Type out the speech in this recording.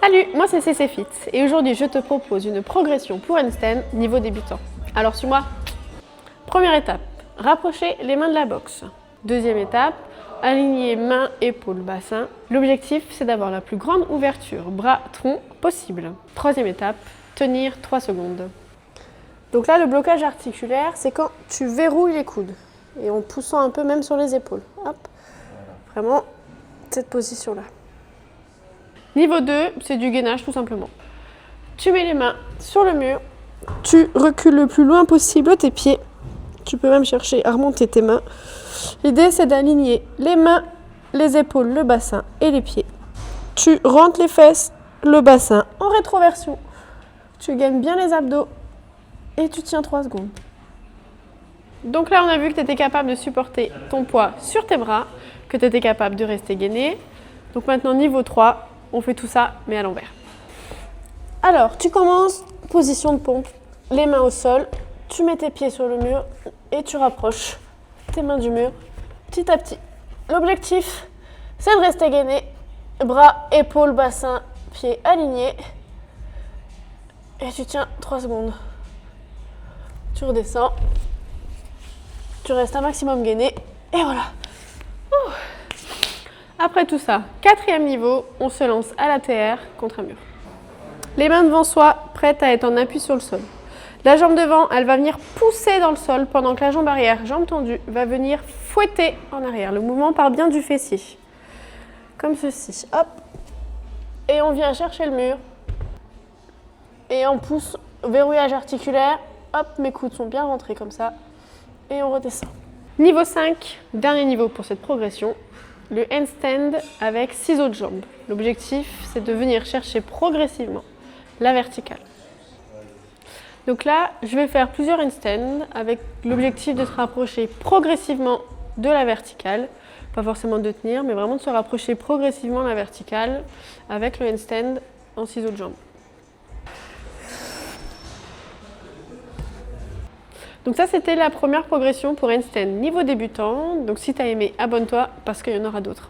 Salut, moi c'est CCFit et aujourd'hui je te propose une progression pour handstand niveau débutant. Alors suis-moi. Première étape, rapprocher les mains de la boxe. Deuxième étape, aligner mains, épaules, bassin. L'objectif c'est d'avoir la plus grande ouverture bras, tronc possible. Troisième étape, tenir 3 secondes. Donc là le blocage articulaire c'est quand tu verrouilles les coudes et en poussant un peu même sur les épaules. Hop, vraiment cette position là. Niveau 2, c'est du gainage tout simplement. Tu mets les mains sur le mur, tu recules le plus loin possible tes pieds. Tu peux même chercher à remonter tes mains. L'idée, c'est d'aligner les mains, les épaules, le bassin et les pieds. Tu rentres les fesses, le bassin en rétroversion. Tu gagnes bien les abdos et tu tiens 3 secondes. Donc là, on a vu que tu étais capable de supporter ton poids sur tes bras, que tu étais capable de rester gainé. Donc maintenant, niveau 3, on fait tout ça, mais à l'envers. Alors, tu commences, position de pompe, les mains au sol, tu mets tes pieds sur le mur et tu rapproches tes mains du mur petit à petit. L'objectif, c'est de rester gainé, bras, épaules, bassin, pieds alignés. Et tu tiens 3 secondes. Tu redescends, tu restes un maximum gainé et voilà. Ouh. Après tout ça, 4e niveau, on se lance à la TR contre un mur. Les mains devant soi, prêtes à être en appui sur le sol. La jambe devant, elle va venir pousser dans le sol pendant que la jambe arrière, jambe tendue, va venir fouetter en arrière. Le mouvement part bien du fessier. Comme ceci. Hop. Et on vient chercher le mur. Et on pousse, verrouillage articulaire. Hop, mes coudes sont bien rentrés comme ça. Et on redescend. Niveau 5, dernier niveau pour cette progression. Le handstand avec ciseaux de jambes. L'objectif, c'est de venir chercher progressivement la verticale. Donc là, je vais faire plusieurs handstands avec l'objectif de se rapprocher progressivement de la verticale. Pas forcément de tenir, mais vraiment de se rapprocher progressivement de la verticale avec le handstand en ciseaux de jambes. Donc ça, c'était la première progression pour handstand niveau débutant. Donc si tu as aimé, abonne-toi parce qu'il y en aura d'autres.